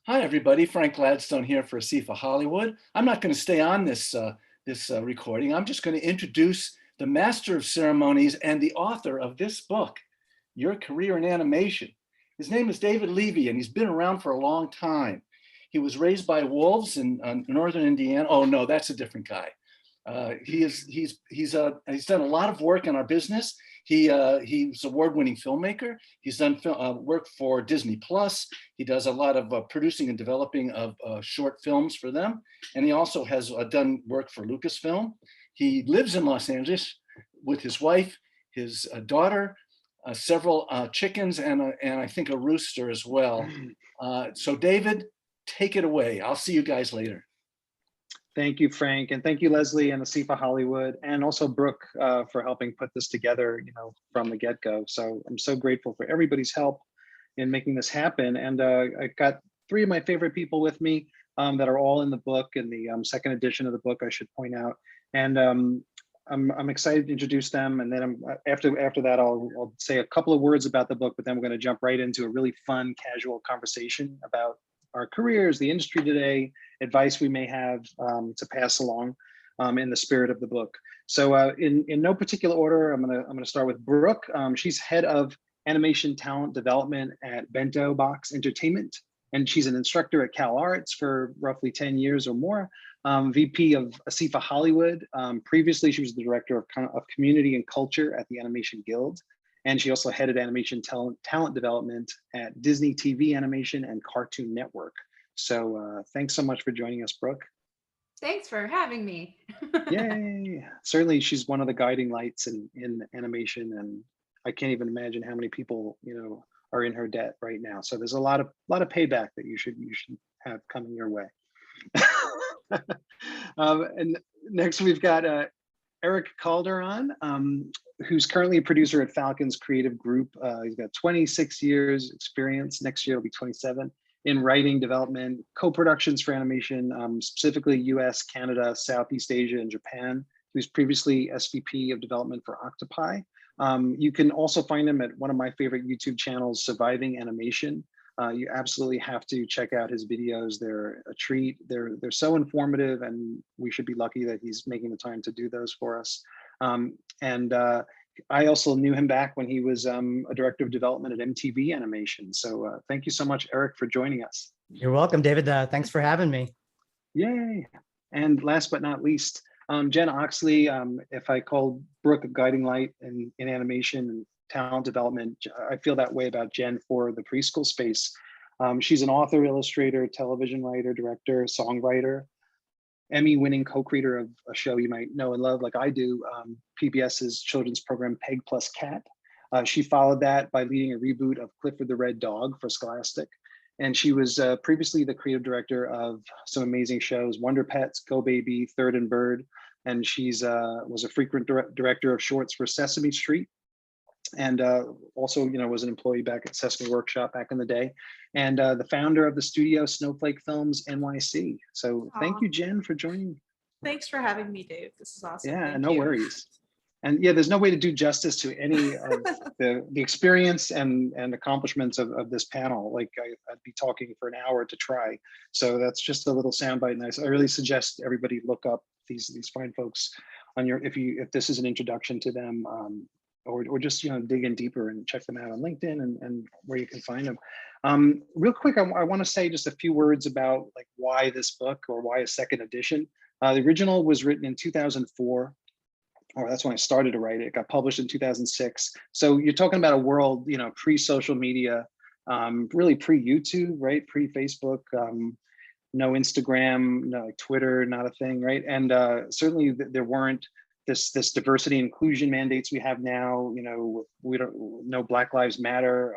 Hi, everybody. Frank Gladstone here for ASIFA Hollywood. I'm not going to stay on this recording. I'm just going to introduce the master of ceremonies and the author of this book, Your Career in Animation. His name is David Levy, and he's been around for a long time. He was raised by wolves in northern Indiana. Oh no, that's a different guy. He's done a lot of work in our business. He's an award-winning filmmaker. He's done work for Disney Plus. He does a lot of producing and developing of short films for them. And he also has done work for Lucasfilm. He lives in Los Angeles with his wife, his daughter, several chickens, and I think a rooster as well. So David, take it away. I'll see you guys later. Thank you, Frank, and thank you, Leslie and ASIFA Hollywood, and also Brooke for helping put this together, from the get-go. So I'm so grateful for everybody's help in making this happen. And I got three of my favorite people with me that are all in the book, in the second edition of the book, I should point out. And I'm excited to introduce them. And then after that, I'll say a couple of words about the book, but then we're going to jump right into a really fun, casual conversation about our careers, the industry today, advice we may have to pass along in the spirit of the book. So in no particular order, I'm gonna start with Brooke. She's head of animation talent development at Bento Box Entertainment, and she's an instructor at Cal Arts for roughly 10 years or more. VP of ASIFA Hollywood. Previously, she was the director of community and culture at the Animation Guild. And she also headed animation talent development at Disney TV Animation and Cartoon Network. So thanks so much for joining us, Brooke. Thanks for having me. Yay. Certainly, she's one of the guiding lights in animation. And I can't even imagine how many people, are in her debt right now. So there's a lot of payback that you should have coming your way. And next we've got Eric Calderon, who's currently a producer at Falcon's creative group. He's got 26 years experience. Next year will be 27 in writing, development, co-productions for animation, specifically US, Canada, Southeast Asia, and Japan. He was previously SVP of development for Octopi. You can also find him at one of my favorite YouTube channels, Surviving Animation. You absolutely have to check out his videos. They're a treat. They're so informative, and we should be lucky that he's making the time to do those for us. I also knew him back when he was a director of development at MTV Animation. So thank you so much, Eric, for joining us. You're welcome, David. Thanks for having me. Yay. And last but not least, Jen Oxley. If I called Brooke a guiding light in animation and talent development, I feel that way about Jen for the preschool space. She's an author, illustrator, television writer, director, songwriter, Emmy-winning co-creator of a show you might know and love like I do, PBS's children's program Peg Plus Cat. She followed that by leading a reboot of Clifford the Red Dog for Scholastic. And she was previously the creative director of some amazing shows, Wonder Pets, Go Baby, Third and Bird. And she's was a frequent director of shorts for Sesame Street. And also, was an employee back at Sesame Workshop back in the day, and the founder of the studio SnowflakefilmsNYC. So thank you, Jen, for joining. Thanks for having me, Dave. This is awesome. Yeah, no worries. And yeah, there's no way to do justice to any of the experience and accomplishments of this panel. Like I'd be talking for an hour to try. So that's just a little soundbite. Nice. I really suggest everybody look up these fine folks on if this is an introduction to them. Or just dig in deeper and check them out on LinkedIn and where you can find them. Real quick, I want to say just a few words about like why this book or why a second edition. The original was written in 2004, or that's when I started to write it. It got published in 2006. So you're talking about a world, pre-social media, really pre-YouTube, right? Pre-Facebook, no Instagram, no like Twitter, not a thing, right? And certainly there weren't this diversity inclusion mandates we have now, we don't know Black Lives Matter,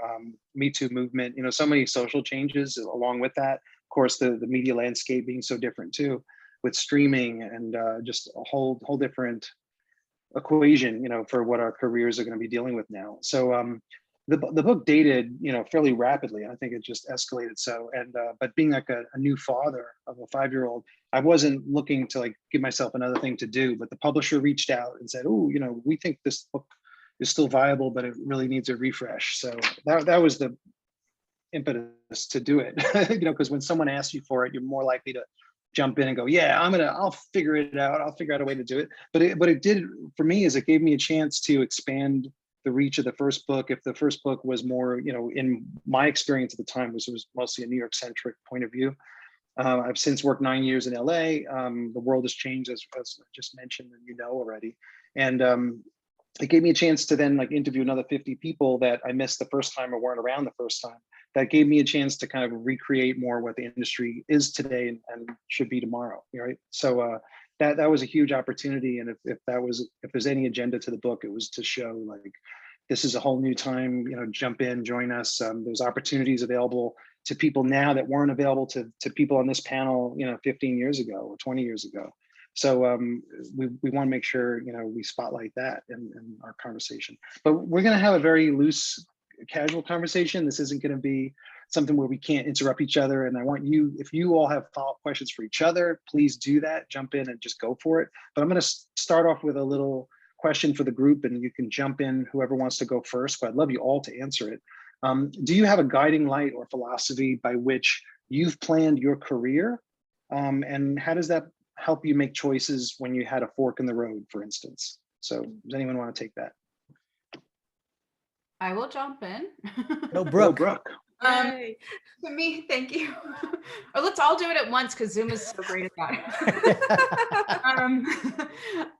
Me Too movement, so many social changes along with that. Of course, the media landscape being so different too, with streaming and just a whole different equation, for what our careers are going to be dealing with now. So the book dated, fairly rapidly. I think it just escalated. So, and but being like a new father of a 5-year-old, I wasn't looking to like give myself another thing to do. But the publisher reached out and said, "Oh, we think this book is still viable, but it really needs a refresh." So that was the impetus to do it. Because when someone asks you for it, you're more likely to jump in and go, yeah, I'll figure it out. I'll figure out a way to do it. But it did for me is it gave me a chance to expand the reach of the first book. If the first book was more, in my experience at the time, it was mostly a New York centric point of view. I've since worked 9 years in LA. The world has changed, as I just mentioned, and already. And it gave me a chance to then interview another 50 people that I missed the first time or weren't around the first time. That gave me a chance to kind of recreate more what the industry is today and should be tomorrow, right? So that was a huge opportunity. And if there's any agenda to the book, it was to show this is a whole new time, jump in, join us. There's opportunities available to people now that weren't available to people on this panel, 15 years ago or 20 years ago. So we want to make sure, we spotlight that in our conversation. But we're going to have a very loose, casual conversation. This isn't going to be something where we can't interrupt each other. And I want you, if you all have follow-up questions for each other, please do that. Jump in and just go for it. But I'm going to start off with a little question for the group, and you can jump in, whoever wants to go first. But I'd love you all to answer it. Do you have a guiding light or philosophy by which you've planned your career? And how does that help you make choices when you had a fork in the road, for instance? So does anyone want to take that? I will jump in. No, Brooke. Brooke. For me, thank you. Or let's all do it at once because Zoom is so great at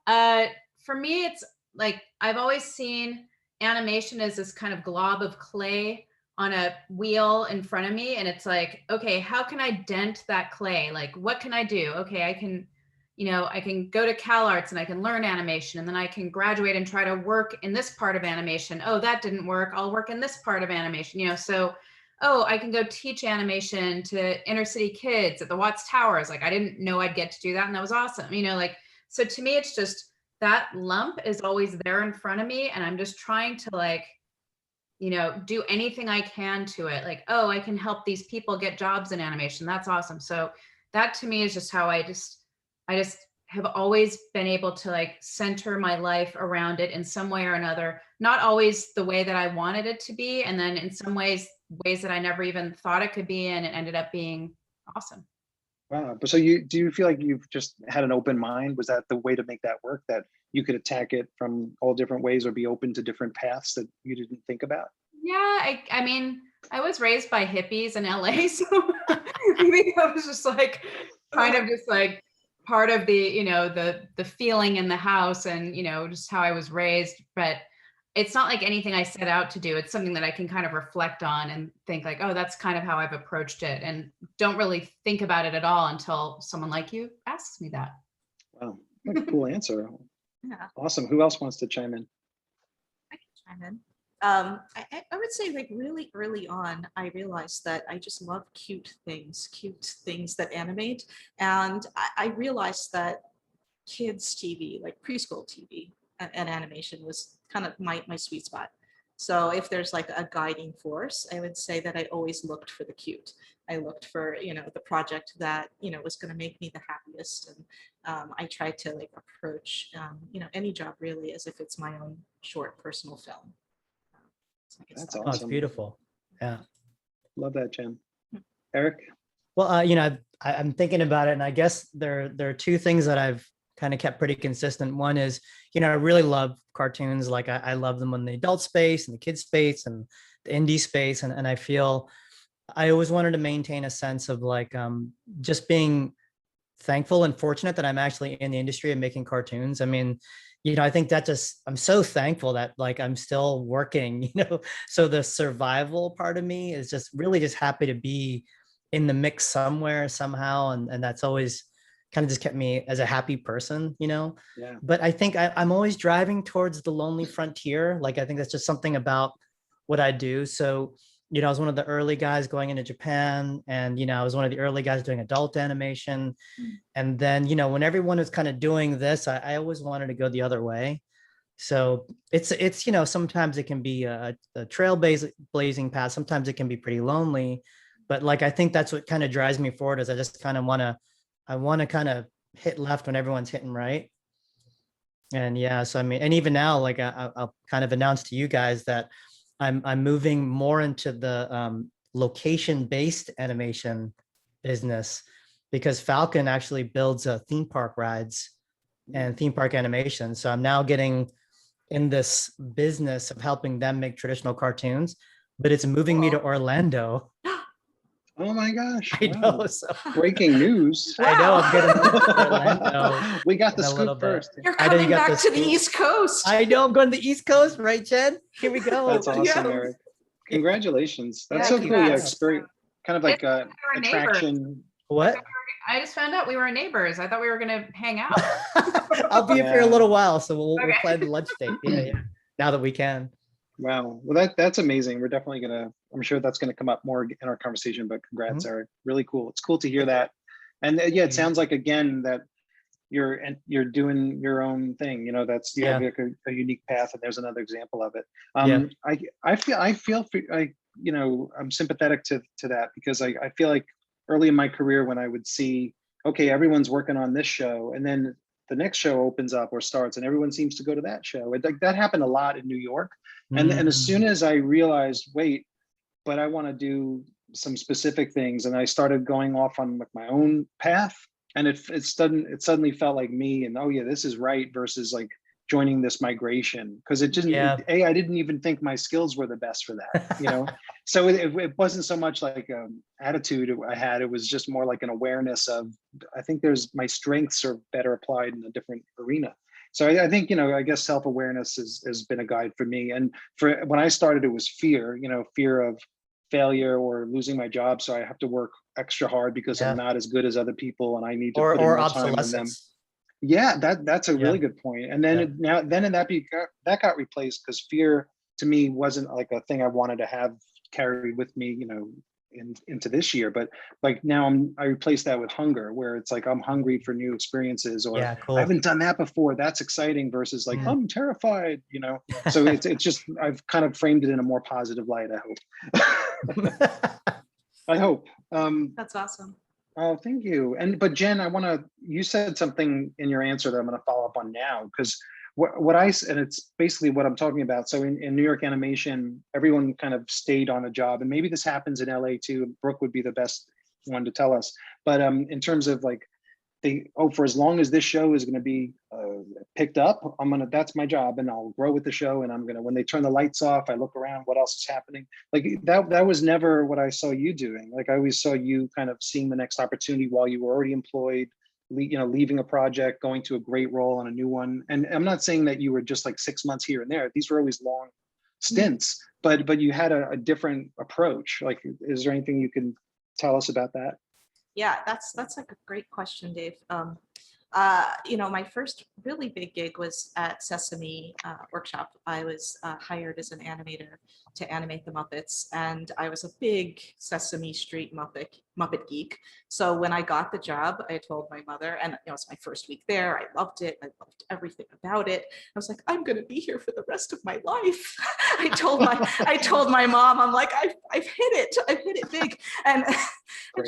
that. For me, it's I've always seen animation as this kind of glob of clay on a wheel in front of me. And it's okay, how can I dent that clay? What can I do? Okay, I can go to CalArts and I can learn animation, and then I can graduate and try to work in this part of animation. Oh, that didn't work. I'll work in this part of animation, so, oh, I can go teach animation to inner city kids at the Watts Towers. I didn't know I'd get to do that. And that was awesome. So to me, it's just that lump is always there in front of me. And I'm just trying to do anything I can to it. Oh, I can help these people get jobs in animation. That's awesome. So that to me is just how I just have always been able to center my life around it in some way or another. Not always the way that I wanted it to be. And then in some ways that I never even thought it could be. And it ended up being awesome. Wow. But so do you feel like you've just had an open mind? Was that the way to make that work, that you could attack it from all different ways or be open to different paths that you didn't think about? Yeah. I mean, I was raised by hippies in LA. So maybe I was just kind of just part of the feeling in the house and, just how I was raised. But it's not anything I set out to do. It's something that I can kind of reflect on and think oh, that's kind of how I've approached it, and don't really think about it at all until someone like you asks me that. Wow, what a cool answer. Yeah. Awesome. Who else wants to chime in? I can chime in. I would say really early on, I realized that I just love cute things that animate. And I realized that kids TV, preschool TV and animation was kind of my sweet spot. So if there's a guiding force, I would say that I always looked for the cute. I looked for, the project that, was going to make me the happiest. And I tried to approach, any job really as if it's my own short personal film. That's Oh, it's awesome. beautiful. Yeah. Love that, Jen. Eric? Well, I'm thinking about it, and I guess there are two things that I've kind of kept pretty consistent. One is, I really love cartoons. I love them in the adult space and the kid space and the indie space. And I feel I always wanted to maintain a sense of just being thankful and fortunate that I'm actually in the industry and making cartoons. I mean, I think that I'm so thankful that I'm still working, so the survival part of me is just really just happy to be in the mix somewhere, somehow. And that's always kind of just kept me as a happy person, Yeah. But I think I'm always driving towards the lonely frontier. I think that's just something about what I do. So, I was one of the early guys going into Japan, and, I was one of the early guys doing adult animation. And then, when everyone was kind of doing this, I always wanted to go the other way. So it's, sometimes it can be a trailblazing path. Sometimes it can be pretty lonely, but I think that's what kind of drives me forward, is I just kind of I want to kind of hit left when everyone's hitting right. And yeah, so I mean, and even now, I'll kind of announce to you guys that I'm moving more into the location-based animation business, because Falcon actually builds theme park rides and theme park animation. So I'm now getting in this business of helping them make traditional cartoons, but it's moving me to Orlando. Oh my gosh. I know. Wow. So Breaking news. I know I'm gonna move to Wow. Orlando. We got the in a little scoop bit. first. You're I know you coming got back the to the scoop. East Coast. I know I'm going to the East Coast, right, Jen? Here we go. That's awesome, Yeah. Eric. Congratulations. That's Yeah, so cool. Yeah, congrats. experience, kind of like It's- we were neighbors. attraction. What? I just found out we were neighbors. I thought we were gonna hang out. I'll be up here a Yeah. little while, so we'll Okay. plan the lunch date. Yeah. Now that we can. Wow. Well, that's amazing. We're definitely I'm sure that's gonna come up more in our conversation, but congrats, Eric. Really cool. It's cool to hear that. And yeah, it sounds like, again, that you're doing your own thing. You know, that's, you have like a unique path, and there's another example of it. I feel you know, I'm sympathetic to that, because I feel like early in my career, when I would see, okay, everyone's working on this show, and then the next show opens up or starts, and everyone seems to go to that show. That happened a lot in New York. And as soon as I realized, wait, but I want to do some specific things, and I started going off on like my own path, and it suddenly felt like me, and oh yeah, this is right, versus like joining this migration, because it didn't. I didn't even think my skills were the best for that, you know. So it wasn't so much like attitude I had. It was just more like an awareness of, I think my strengths are better applied in a different arena. So I think, you know, I guess self-awareness has been a guide for me. And for when I started, it was fear, you know, fear of failure or losing my job. So I have to work extra hard because I'm not as good as other people, and I need to put in more time than them. Yeah, that's a really good point. And then that got replaced, because fear to me wasn't like a thing I wanted to have carried with me, you know, into this year. But like now I replaced that with hunger, where it's like I'm hungry for new experiences, or I haven't done that before. That's exciting, versus like I'm terrified, you know. So it's just, I've kind of framed it in a more positive light, I hope. I hope. That's awesome. Oh, thank you. But Jen, you said something in your answer that I'm going to follow up on now, because and it's basically what I'm talking about. So in New York animation, everyone kind of stayed on a job, and maybe this happens in LA too. Brooke would be the best one to tell us. But in terms of like, for as long as this show is going to be picked up, that's my job, and I'll grow with the show. And when they turn the lights off, I look around, what else is happening? Like that was never what I saw you doing. Like I always saw you kind of seeing the next opportunity while you were already employed, you know, leaving a project, going to a great role on a new one. And I'm not saying that you were just like 6 months here and there. These were always long stints, but you had a different approach. Like, is there anything you can tell us about that? Yeah, that's like a great question, Dave. You know, my first really big gig was at Sesame Workshop. I was hired as an animator to animate the Muppets, and I was a big Sesame Street Muppet geek. So when I got the job, I told my mother, and it was my first week there. I loved it. I loved everything about it. I was like, I'm going to be here for the rest of my life. I told my mom, I'm like, I've hit it. I've hit it big. And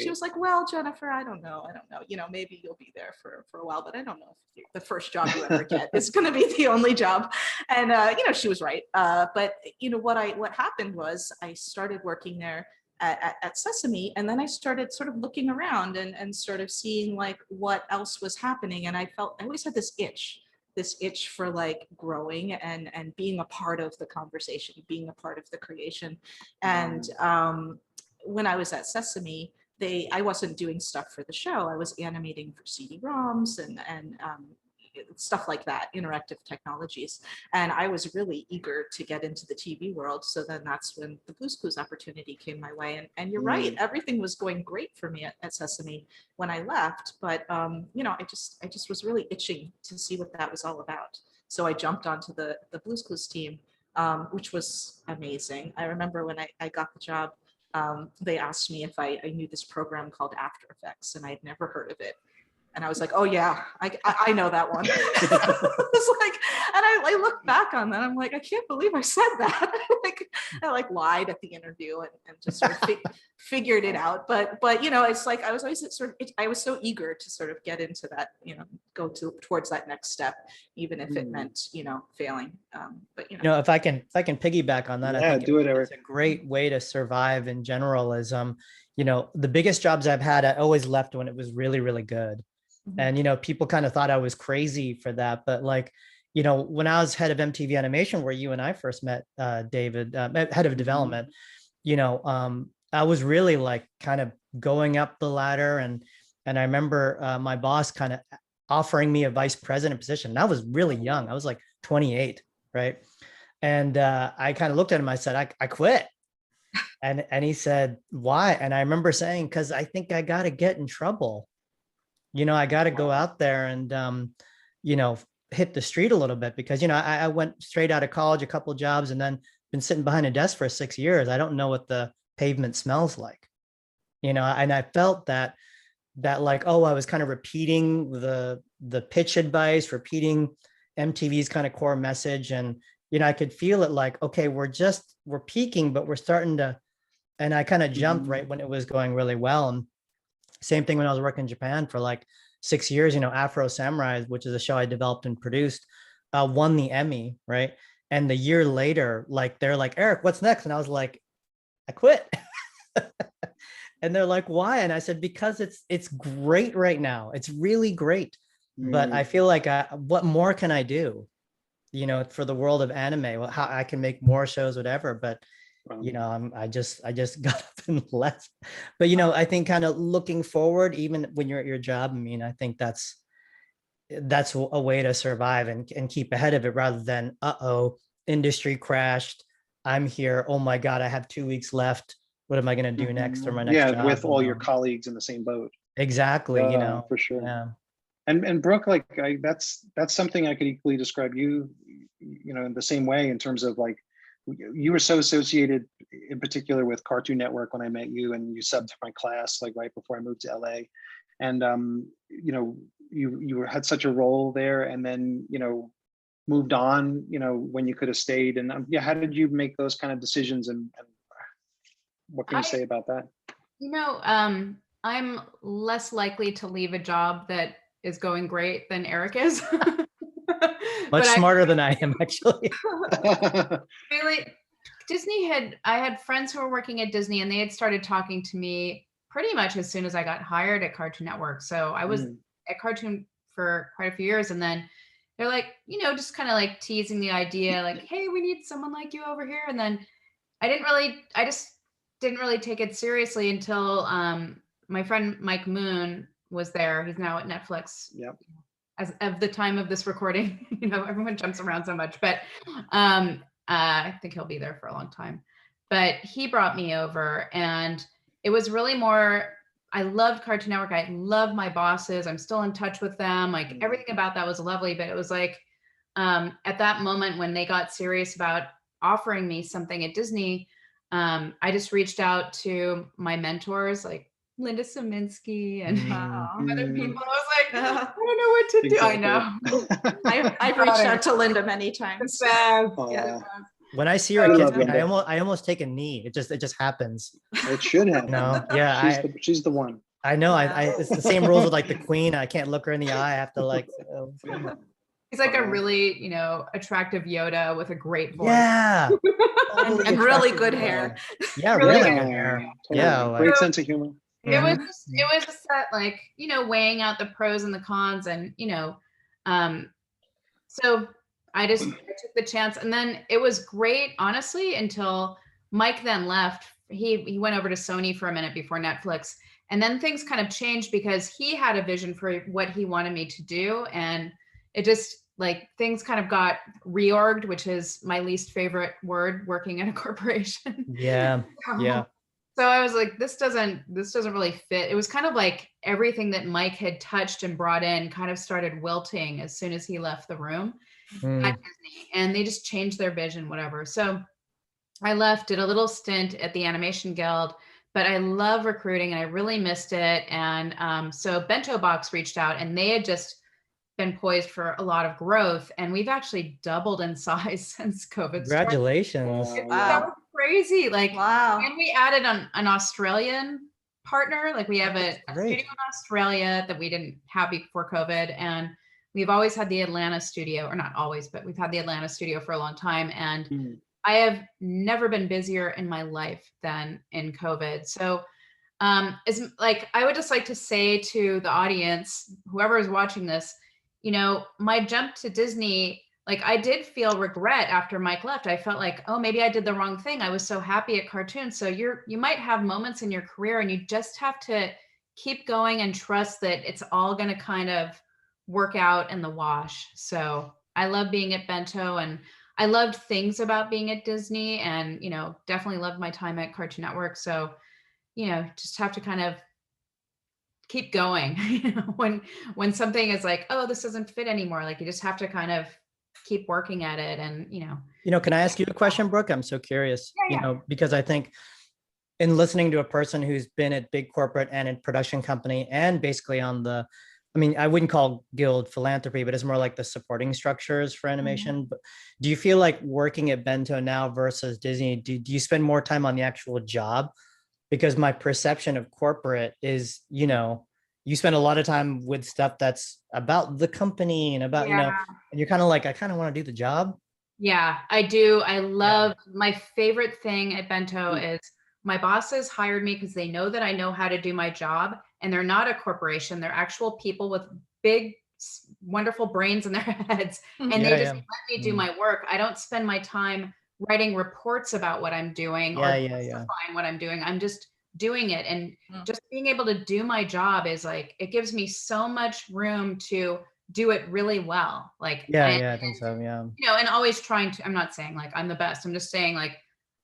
she was like, well, Jennifer, I don't know. You know, maybe you'll be there for a while, but I don't know if the first job you ever get is going to be the only job. And you know, she was right. But you know what happened was I started working there at Sesame, and then I started sort of looking around and sort of seeing like what else was happening. And I always had this itch for like growing and being a part of the conversation, being a part of the creation. And when I was at Sesame, I wasn't doing stuff for the show. I was animating for CD-ROMs and stuff like that, interactive technologies. And I was really eager to get into the TV world. So then that's when the Blue's Clues opportunity came my way. And you're right, everything was going great for me at Sesame when I left. But you know, I just was really itching to see what that was all about. So I jumped onto the Blue's Clues team, which was amazing. I remember when I got the job, they asked me if I knew this program called After Effects, and I'd never heard of it. And I was like, oh yeah, I know that one. I was like, and I look back on that, I'm like, I can't believe I said that. I lied at the interview and just sort of figured it out. But it's like I was always I was so eager to sort of get into that, go towards that next step, even if it meant, failing. But if I can piggyback on that, I think do it, Eric. it's a great way to survive in general is, the biggest jobs I've had, I always left when it was really, really good. And, people kind of thought I was crazy for that. But when I was head of MTV Animation, where you and I first met, David, head of development, I was really kind of going up the ladder. And I remember my boss kind of offering me a vice president position. And I was really young. I was like 28, right? And I kind of looked at him, I said, I quit. And he said, why? And I remember saying, because I think I got to get in trouble. I got to go out there and, hit the street a little bit because, I went straight out of college, a couple of jobs, and then been sitting behind a desk for 6 years. I don't know what the pavement smells like, and I felt that I was kind of repeating the pitch advice, repeating MTV's kind of core message. And, I could feel it okay, we're peaking, but we're starting to, and I kind of jumped right when it was going really well. And same thing when I was working in Japan for 6 years, Afro Samurai, which is a show I developed and produced, won the Emmy, right? And the year later, they're like, Eric, what's next? And I was like, I quit. And they're like, why? And I said, because it's great right now. It's really great. But I feel like, what more can I do? For the world of anime, how I can make more shows, whatever. But I just got up and left. But I think kind of looking forward, even when you're at your job, I think that's a way to survive and keep ahead of it, rather than industry crashed, I'm here, oh my God, I have 2 weeks left, what am I going to do next, or my next job? With all your colleagues in the same boat. Exactly. For sure. Yeah. And Brooke, that's something I could equally describe you, in the same way, in terms of you were so associated in particular with Cartoon Network when I met you, and you subbed to my class right before I moved to LA. And you had such a role there, and then moved on, when you could have stayed. And how did you make those kind of decisions, and what can you say about that? I'm less likely to leave a job that is going great than Eric is. Much smarter than I am, actually. Really, I had friends who were working at Disney, and they had started talking to me pretty much as soon as I got hired at Cartoon Network. So I was at Cartoon for quite a few years, and then they're like, just kind of teasing the idea, hey, we need someone like you over here. And then I just didn't really take it seriously until my friend Mike Moon was there. He's now at Netflix. Yep. As of the time of this recording, everyone jumps around so much, but I think he'll be there for a long time. But he brought me over, and it was really more, I loved Cartoon Network. I love my bosses. I'm still in touch with them. Everything about that was lovely, but it was at that moment when they got serious about offering me something at Disney, I just reached out to my mentors, Linda Saminsky and other people. I was like, I don't know what to do. Exactly. I know. I've reached out to Linda many times. When I see her kids, I almost take a knee. It just happens. It should happen. Yeah. She's the one. I know. It's the same rules with the Queen. I can't look her in the eye. I have to He's a really, attractive Yoda with a great voice. Yeah. and really good hair. Yeah, really good hair. Totally. Yeah. Great sense of humor. It was just that weighing out the pros and the cons, and so I took the chance, and then it was great, honestly, until Mike then left. He went over to Sony for a minute before Netflix, and then things kind of changed because he had a vision for what he wanted me to do, and it just things kind of got reorged, which is my least favorite word, working in a corporation. Yeah. Yeah. So I was like, this doesn't really fit. It was kind of everything that Mike had touched and brought in kind of started wilting as soon as he left the room at Disney, and they just changed their vision, whatever. So I left, did a little stint at the Animation Guild, but I love recruiting and I really missed it. And so Bento Box reached out and they had just been poised for a lot of growth. And we've actually doubled in size since COVID started. Congratulations. Wow. That was crazy. Like, Wow. and we added an Australian partner. Like we have a Great. studio in Australia that we didn't have before COVID. And we've always had the Atlanta studio, or not always, but we've had the Atlanta studio for a long time. And Mhm. I have never been busier in my life than in COVID. So is like, I would just like to say to the audience, whoever is watching this, you know, my jump to Disney, like I did feel regret after Mike left. I felt like, oh, maybe I did the wrong thing. I was so happy at cartoons. So you might have moments in your career and you just have to keep going and trust that it's all going to kind of work out in the wash. So I love being at Bento, and I loved things about being at Disney, and, you know, definitely loved my time at Cartoon Network. So, you know, just have to kind of keep going. You know, when something is like, oh, this doesn't fit anymore, like you just have to kind of keep working at it. And, you know, Can I ask you a question, Brooke? I'm so curious, Yeah, you know, because I think in listening to a person who's been at big corporate and in production company and basically on the, I mean, I wouldn't call guild philanthropy, but it's more like the supporting structures for animation. But do you feel like working at Bento now versus Disney, do you spend more time on the actual job? Because my perception of corporate is, you know, you spend a lot of time with stuff that's about the company and about, you know, and you're kind of like, I kind of want to do the job. Yeah, I do. I love, my favorite thing at Bento is my bosses hired me because they know that I know how to do my job, and they're not a corporation. They're actual people with big, wonderful brains in their heads. And they just let me do my work. I don't spend my time writing reports about what I'm doing or justifying what I'm doing. I'm just doing it. And just being able to do my job is like, it gives me so much room to do it really well. Like, I think so. Yeah. You know, and always trying to, I'm not saying like I'm the best. I'm just saying like,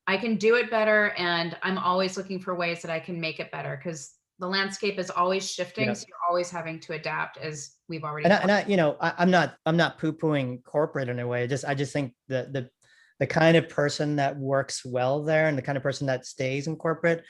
I can do it better. And I'm always looking for ways that I can make it better, because the landscape is always shifting. So you're always having to adapt, as we've already you know, I'm not poo-pooing corporate in a way. I just think that the kind of person that works well there and the kind of person that stays in corporate,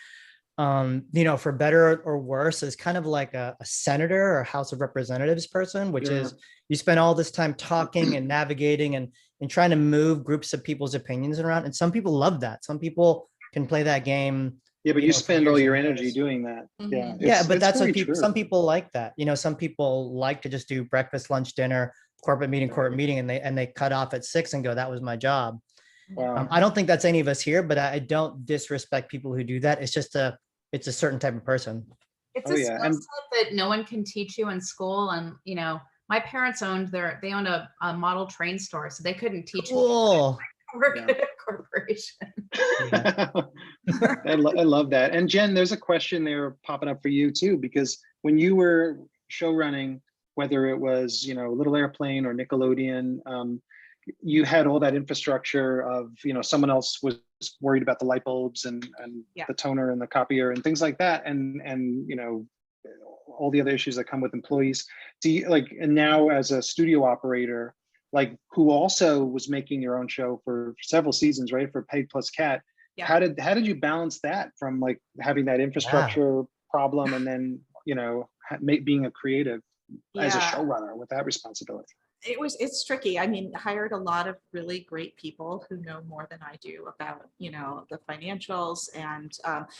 you know, for better or worse, is kind of like a senator or House of Representatives person, which is you spend all this time talking and navigating and trying to move groups of people's opinions around. And some people love that. Some people can play that game. Yeah, but you know, for spend all years your and energy years. doing that. Yeah. Yeah, but it's that's what very people, true. some people like that. You know, some people like to just do breakfast, lunch, dinner, corporate meeting, and they cut off at 6 and go, that was my job. Wow. I don't think that's any of us here, but I don't disrespect people who do that. It's just it's a certain type of person. It's Oh, a yeah, skill and- set that no one can teach you in school. And, you know, my parents owned a model train store, so they couldn't teach me Cool. to work at a corporation. I love that. And Jen, there's a question there popping up for you too, because when you were show running, whether it was, you know, Little Airplane or Nickelodeon, you had all that infrastructure of, you know, someone else was worried about the light bulbs and the toner and the copier and things like that. And, you know, all the other issues that come with employees. Do you like, and now as a studio operator, like who also was making your own show for several seasons, right? For Peg Plus Cat. Yeah. How did you balance that from like having that infrastructure problem and then, you know, being a creative as a showrunner with that responsibility? It's tricky. I mean, hired a lot of really great people who know more than I do about, you know, the financials. And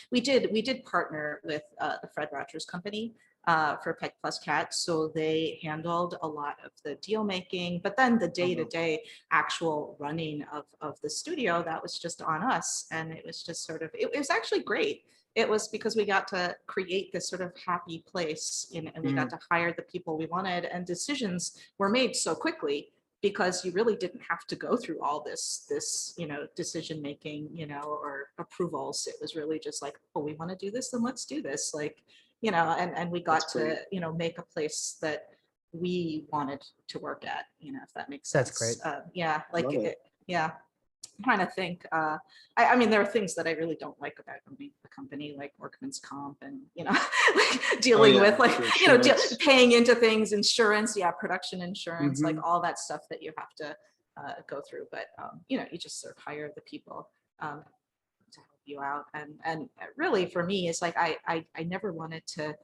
we did partner with the Fred Rogers Company for Peg Plus Cat. So they handled a lot of the deal making, but then the day-to-day actual running of the studio, that was just on us. And it was just sort of, it was actually great. It was because we got to create this sort of happy place and we got to hire the people we wanted, and decisions were made so quickly because you really didn't have to go through all this, you know, decision making, you know, or approvals. It was really just like, oh, we want to do this, then let's do this. Like, you know, and we got to, you know, make a place that we wanted to work at, you know, if that makes sense. That's great. Yeah, like yeah. I'm trying to think. I mean, there are things that I really don't like about the company, like workman's comp, and you know, like dealing with like you know, paying into things, insurance, production insurance, like all that stuff that you have to go through. But you know, you just sort of hire the people to help you out. And really for me, it's like I never wanted to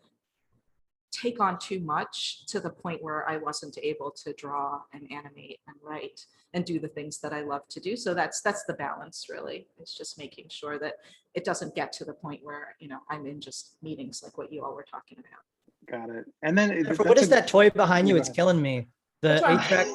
take on too much to the point where I wasn't able to draw and animate and write and do the things that I love to do. So that's the balance, really. It's just making sure that it doesn't get to the point where, you know, I'm in just meetings like what you all were talking about. Got it. And then What is that toy behind you? Go It's ahead. killing me. The Which one? 8-track.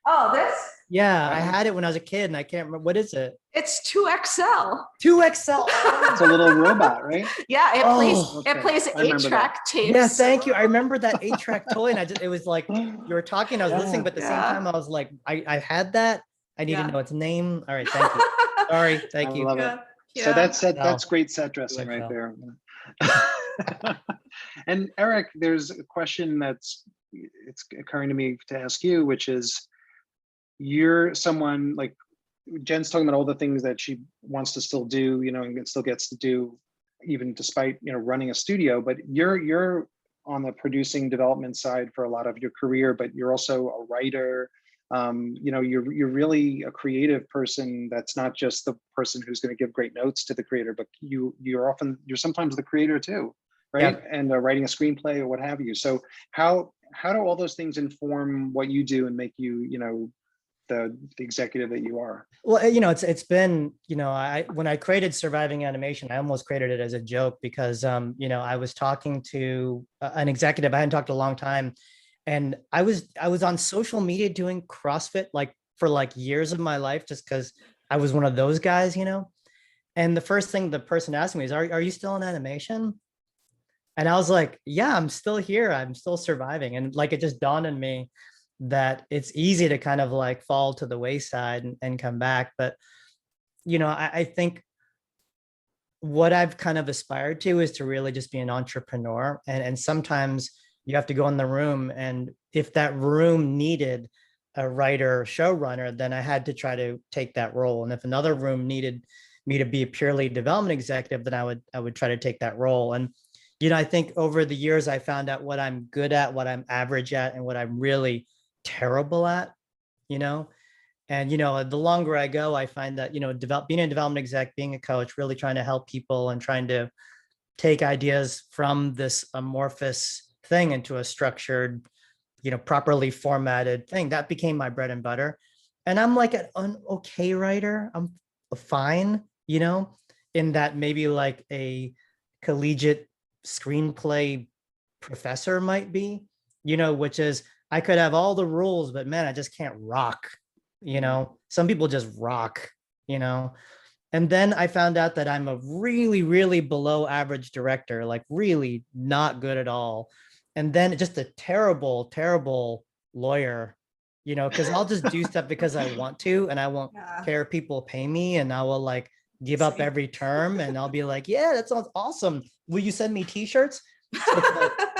Oh, this? Yeah, I had it when I was a kid and I can't remember. What is it? It's 2XL. 2XL. It's a little robot, right? Yeah, it Oh, okay. plays I remember 8-track tapes. Yeah, thank you. I remember that 8-track toy, and it was like you were talking, I was listening, but at the same Yeah. time, I was like, I had that. I need Yeah. to know its name. All right, thank you. Sorry, thank I you. love it. Yeah. So that's Wow. great set dressing right 2XL. there. And Eric, there's a question it's occurring to me to ask you, which is, you're someone like Jen's talking about all the things that she wants to still do, you know, and still gets to do even despite, you know, running a studio, but you're on the producing development side for a lot of your career, but you're also a writer. You know, you're really a creative person. That's not just the person who's going to give great notes to the creator, but you're sometimes the creator too, right? Yeah. And writing a screenplay or what have you. So how do all those things inform what you do and make you, you know, the executive that you are? Well, you know, it's been, you know, when I created Surviving Animation, I almost created it as a joke because, you know, I was talking to an executive I hadn't talked to a long time, and I was on social media doing CrossFit like for like years of my life, just because I was one of those guys, you know. And the first thing the person asked me is, "Are you still in animation?" And I was like, "Yeah, I'm still here. I'm still surviving." And like it just dawned on me that it's easy to kind of like fall to the wayside and come back. But, you know, I think what I've kind of aspired to is to really just be an entrepreneur. And sometimes you have to go in the room, and if that room needed a writer, showrunner, then I had to try to take that role. And if another room needed me to be a purely development executive, then I would try to take that role. And, you know, I think over the years, I found out what I'm good at, what I'm average at, and what I'm really terrible at, you know. And, you know, the longer I go, I find that, you know, being a development exec, being a coach, really trying to help people and trying to take ideas from this amorphous thing into a structured, you know, properly formatted thing, that became my bread and butter. And I'm like an okay writer. I'm fine, you know, in that maybe like a collegiate screenplay professor might be, you know, which is, I could have all the rules, but man, I just can't rock, you know. Some people just rock, you know. And then I found out that I'm a really, really below average director, like really not good at all. And then just a terrible, terrible lawyer, you know, because I'll just do stuff because I want to, and I won't Yeah. care if people pay me, and I will like give up Same. every term, and I'll be like, yeah, that sounds awesome. Will you send me t-shirts? So it's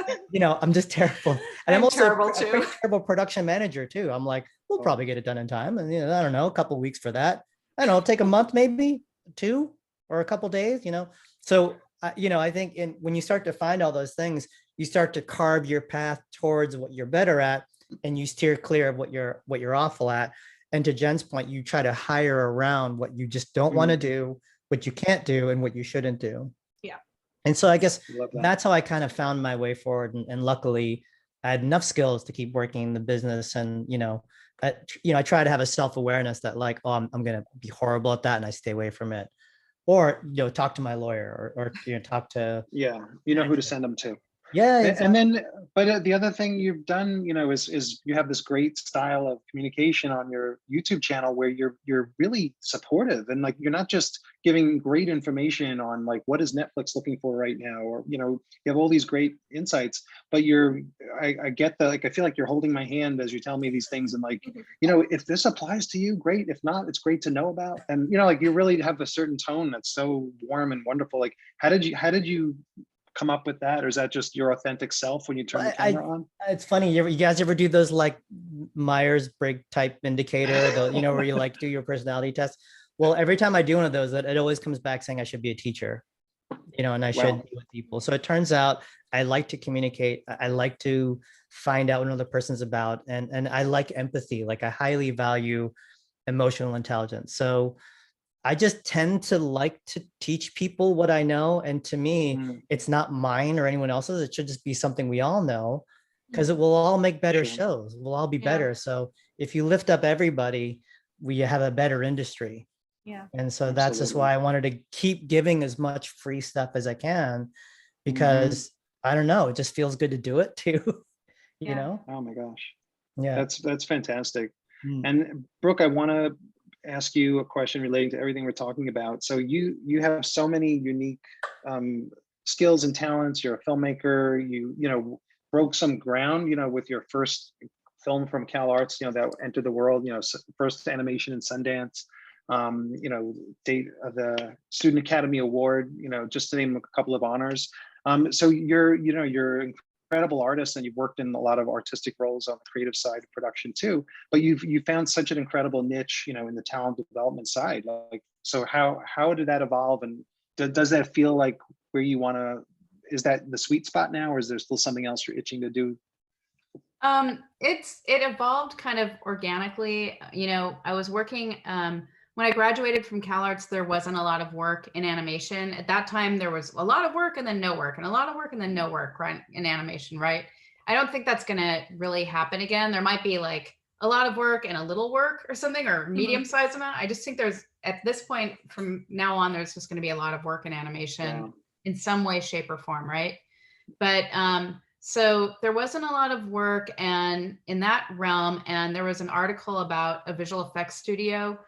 like, you know, I'm just terrible. And I'm also terrible a too. pretty terrible production manager too. I'm like, we'll probably get it done in time. And, you know, I don't know, a couple of weeks for that. I don't know, take a month, maybe 2 or a couple of days, you know? So, you know, I think when you start to find all those things, you start to carve your path towards what you're better at, and you steer clear of what you're awful at. And to Jen's point, you try to hire around what you just don't want to do, what you can't do, and what you shouldn't do. Yeah. And so I guess Love that. that's how I kind of found my way forward. And luckily I had enough skills to keep working in the business. And, you know, I try to have a self-awareness that like, oh, I'm going to be horrible at that, and I stay away from it. Or, you know, talk to my lawyer, or you know, talk to. Yeah, you know who to send them to. Yeah. And then, but the other thing you've done, you know, is you have this great style of communication on your YouTube channel where you're really supportive, and like you're not just giving great information on like what is Netflix looking for right now, or you know, you have all these great insights, but I get the, like I feel like you're holding my hand as you tell me these things, and like, you know, if this applies to you, great. If not, it's great to know about. And you know, like you really have a certain tone that's so warm and wonderful. Like how did you come up with that, or is that just your authentic self when you turn the camera on? It's funny, you guys ever do those like Myers-Briggs type indicator, you know, where you like do your personality test? Well, every time I do one of those, it always comes back saying I should be a teacher, you know, and I should be with people. So it turns out I like to communicate. I like to find out what another person's about, and I like empathy. Like I highly value emotional intelligence. So I just tend to like to teach people what I know. And to me, Mm, it's not mine or anyone else's. It should just be something we all know, because it will all make better Sure. shows. We'll all be Yeah. better. So if you lift up everybody, we have a better industry. Yeah. And so that's just Absolutely. why I wanted to keep giving as much free stuff as I can, Mhm. because I don't know, it just feels good to do it too. You Yeah. know? Oh my gosh, Yeah. that's fantastic. Mm. And Brooke, I want to ask you a question relating to everything we're talking about. So you have so many unique skills and talents. You're a filmmaker. You broke some ground, with your first film from Cal Arts, that entered the world. First animation in Sundance. Date of the Student Academy Award. Just to name a couple of honors. So you're incredible artist, and you've worked in a lot of artistic roles on the creative side of production too, but you found such an incredible niche, in the talent development side. Like, so how did that evolve, and does that feel like where you want to, is that the sweet spot now, or is there still something else you're itching to do? It evolved kind of organically. I was working when I graduated from Cal Arts, there wasn't a lot of work in animation. At that time, there was a lot of work and then no work, and a lot of work and then no work, right, in animation, right? I don't think that's gonna really happen again. There might be like a lot of work and a little work or something, or medium-sized amount. I just think there's, at this point from now on, there's just gonna be a lot of work in animation Wow. in some way, shape, or form, right? But so there wasn't a lot of work and in that realm, and there was an article about a visual effects studio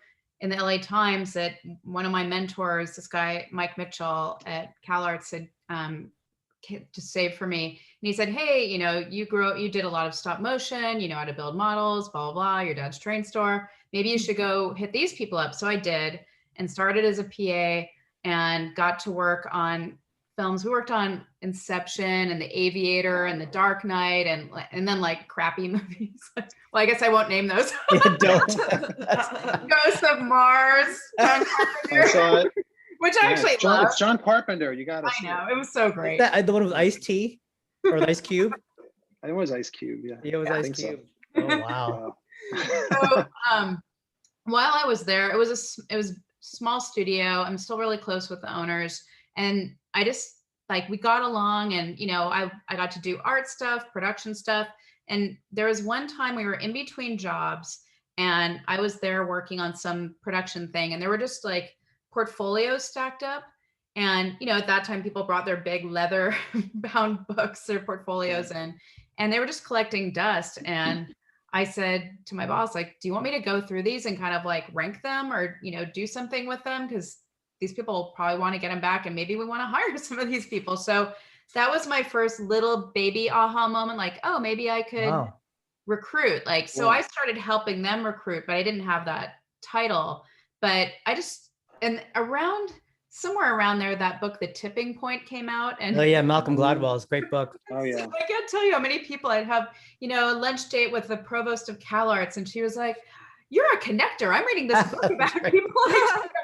in the LA Times that one of my mentors, this guy Mike Mitchell at Cal Arts, had to save for me. And he said, hey, you did a lot of stop motion, you know how to build models, blah, blah, blah, your dad's train store. Maybe you should go hit these people up. So I did, and started as a PA and got to work on films. We worked on Inception and The Aviator and The Dark Knight, and then like crappy movies. Well, I guess I won't name those. Yeah, don't. Ghosts of Mars, John I saw it. which I Yeah, actually it's John, love. it's John Carpenter. You got to I see know, it. it was so great. The one with Ice-T or the Ice Cube? It was Ice Cube. Yeah. Yeah, it was I Ice think so. Cube. Oh wow. So while I was there, it was a small studio. I'm still really close with the owners, and I just we got along, and I got to do art stuff, production stuff. And there was one time we were in between jobs, and I was there working on some production thing, and there were just like portfolios stacked up. And at that time, people brought their big leather bound books, their portfolios in, and they were just collecting dust. And I said to my boss, like, do you want me to go through these and kind of like rank them, or do something with them? Because these people probably want to get them back, and maybe we want to hire some of these people. So that was my first little baby aha moment. Like, oh, maybe I could Wow. recruit. Like, so I started helping them recruit, but I didn't have that title. But and somewhere around there, that book, The Tipping Point, came out. And Oh yeah, Malcolm Gladwell's great book. Oh yeah. I can't tell you how many people I'd have, a lunch date with the provost of Cal Arts, and she was like, you're a connector. I'm reading this book about That's right. people.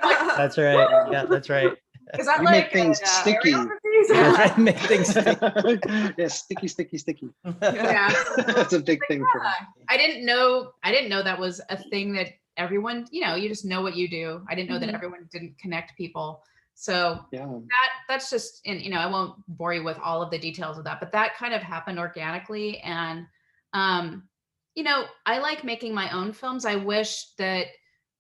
Like, That's right. Yeah, that's right. is that You like make things sticky. That's right. Make things stick. Yeah, sticky. Yeah. That's a big thing for me. I didn't know that was a thing that everyone, you just know what you do. I didn't know that everyone didn't connect people. So Yeah. that's just, and I won't bore you with all of the details of that, but that kind of happened organically. And I like making my own films. I wish that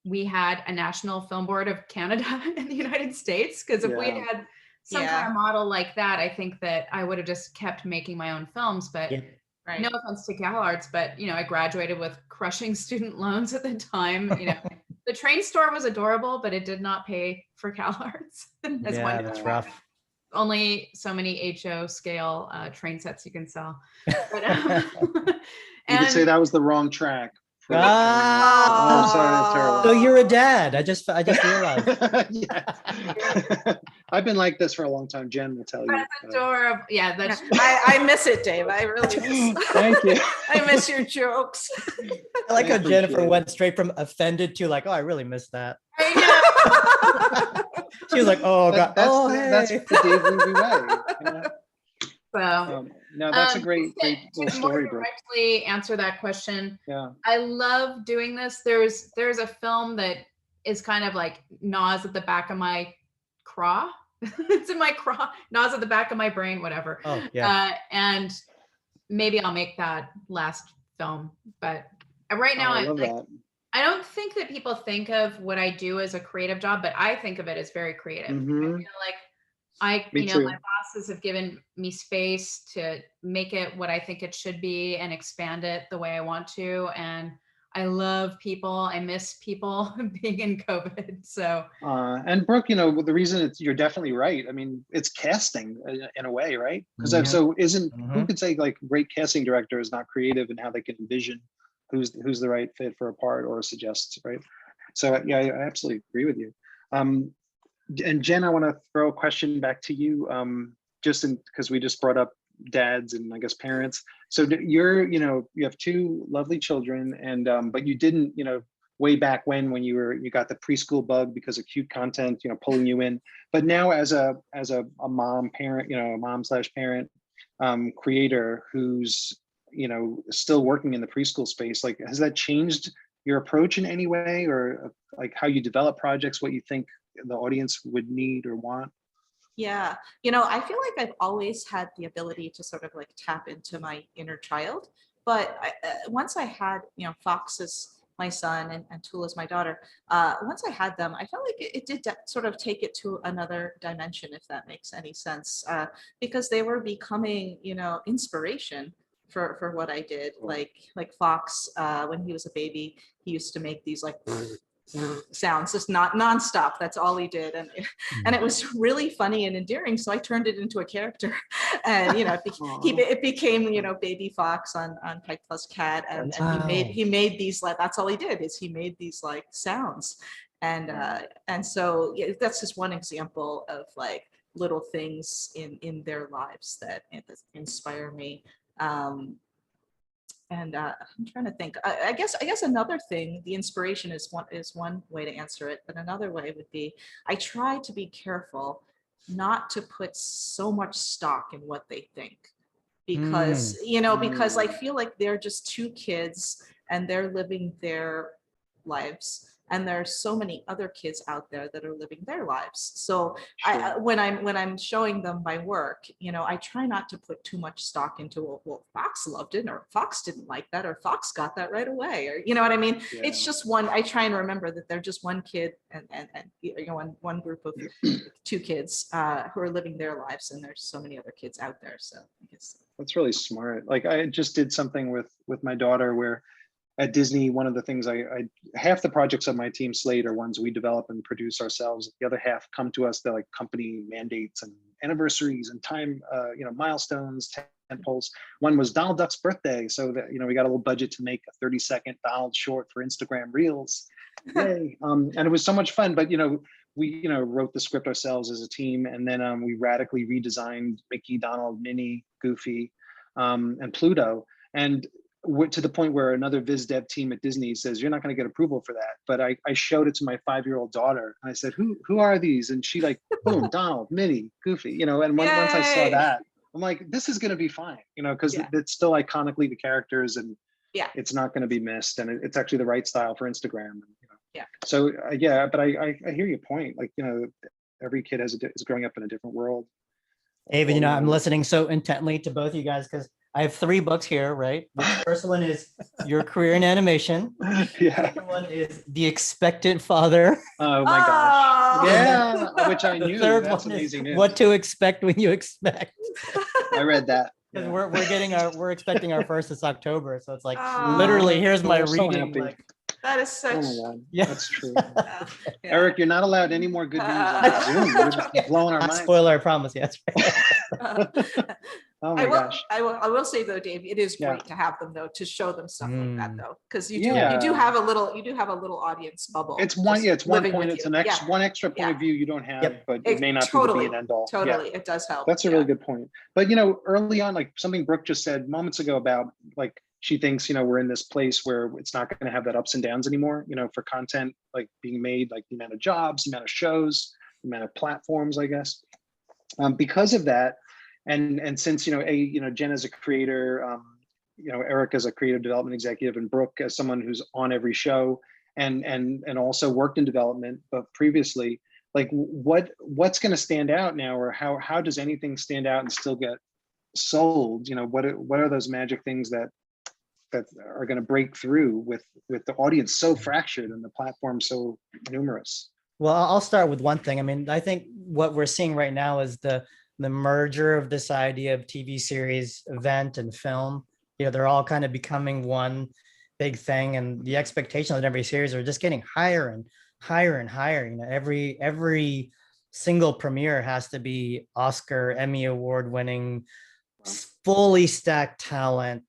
we had a National Film Board of Canada in the United States, because if we Yeah. had some kind of model like that, I think that I would have just kept making my own films. But Yeah. Right. no offense to Cal Arts, but I graduated with crushing student loans at the time. The train store was adorable, but it did not pay for Cal Arts. as Yeah, one that's knows. rough. Only so many HO scale train sets you can sell. But, You could say and that was the wrong track. Ah. Oh, sorry, that's terrible. So you're a dad. I just realized. Yeah. I've been like this for a long time. Jen will tell you. that's adorable. Yeah, that's I miss it, Dave. I really miss. Thank you. I miss your jokes. I like I how Jennifer appreciate it. went straight from offended to like, oh, I really missed that. I She was like, oh god, That's hey. the Dave Levy way. You know? know. So No, that's a great to little more story, Brooke. directly answer that question, Yeah. I love doing this. There's a film that is kind of like gnaws at the back of my craw. It's in my craw, gnaws at the back of my brain, whatever. Oh, yeah. And maybe I'll make that last film. But right now, I love like, that. I don't think that people think of what I do as a creative job, but I think of it as very creative. I feel like Me you know, too. my bosses have given me space to make it what I think it should be and expand it the way I want to. And I love people. I miss people being in COVID. So, And Brooke, you know, the reason you're definitely right. I mean, it's casting in a way, right? Because Mhm. so isn't who Mhm. could say like great casting director is not creative in how they can envision who's the right fit for a part or suggest, right? So yeah, I absolutely agree with you. And Jen, I want to throw a question back to you, just because we just brought up dads and I guess parents. So you're, you know, you have two lovely children, and but you didn't, you know, way back when you got the preschool bug because of cute content, you know, pulling you in. But now as a mom, parent, you know, a mom/parent creator who's, you know, still working in the preschool space, like has that changed your approach in any way, or like how you develop projects, what you think the audience would need or want? Yeah, you know, I feel like I've always had the ability to sort of like tap into my inner child. But once I had, you know, Fox is my son and Tula's my daughter, once I had them, I felt like it did sort of take it to another dimension, if that makes any sense, because they were becoming, you know, inspiration for what I did. Like Fox, when he was a baby, he used to make these like sounds, just not nonstop. That's all he did, and it was really funny and endearing. So I turned it into a character, and you know, it became, you know, Baby Fox on Pike Plus Cat, and he made these, like, that's all he did, is he made these like sounds, and so yeah, that's just one example of like little things in their lives that inspire me. And I'm trying to think. I guess another thing, the inspiration is one way to answer it, but another way would be I try to be careful not to put so much stock in what they think, because you know, because I feel like they're just two kids and they're living their lives, and there's so many other kids out there that are living their lives. So when I'm showing them my work, you know, I try not to put too much stock into, well, Fox loved it, or Fox didn't like that, or Fox got that right away, or you know what I mean? Yeah. It's just one. I try and remember that they're just one kid, and you know, one group of two kids who are living their lives, and there's so many other kids out there. So I guess That's really smart. Like I just did something with my daughter where at Disney, one of the things I half the projects on my team slate are ones we develop and produce ourselves. The other half come to us, they're like company mandates and anniversaries and time, you know, milestones, tentpoles. One was Donald Duck's birthday, so that, you know, we got a little budget to make a 30-second Donald short for Instagram Reels. Yay! And it was so much fun. But you know, we, you know, wrote the script ourselves as a team, and then we radically redesigned Mickey, Donald, Minnie, Goofy, and Pluto, and to the point where another viz dev team at Disney says, you're not going to get approval for that. But I showed it to my 5-year-old daughter, and I said, who are these? And she like, boom, Donald, Minnie, Goofy, you know. And once I saw that, I'm like, this is going to be fine, you know, because it's still iconically the characters, and it's not going to be missed, and it's actually the right style for Instagram, and, you know. So but I hear your point. Like, you know, every kid is growing up in a different world. Ava, you know, I'm listening so intently to both you guys because I have 3 books here, right? The first one is Your Career in Animation. The second one is The Expected Father. Oh my gosh. Yeah, which I knew. The third That's one is amazing news. What to Expect When You Expect. I read that. Because we're expecting our first this October. So it's like literally here's my reading. Like, that is such. Oh my God. Yeah. That's true. Eric, you're not allowed any more good news on Zoom. You're just blowing our minds. Spoiler, I promise. Yes. Oh my gosh. I will say though, Dave, it is great to have them though, to show them stuff like that though, because you do have a little audience bubble. It's one point. It's one extra point of view you don't have, but it may not be the be and end all. Totally, it does help. That's a really good point. But you know, early on, like something Brooke just said moments ago about like she thinks, you know, we're in this place where it's not going to have that ups and downs anymore, you know, for content like being made, like the amount of jobs, the amount of shows, the amount of platforms, I guess. Because of that, and since, you know, Jen as a creator, you know, Eric as a creative development executive, and Brooke as someone who's on every show, and also worked in development, but previously, like what's going to stand out now, or how does anything stand out and still get sold? What are those magic things that are going to break through with the audience so fractured and the platform so numerous? Well, I'll start with one thing. I mean, I think what we're seeing right now is the merger of this idea of TV series, event, and film. They're all kind of becoming one big thing, and the expectations of every series are just getting higher and higher and higher. Every single premiere has to be Oscar, Emmy award winning, fully stacked talent,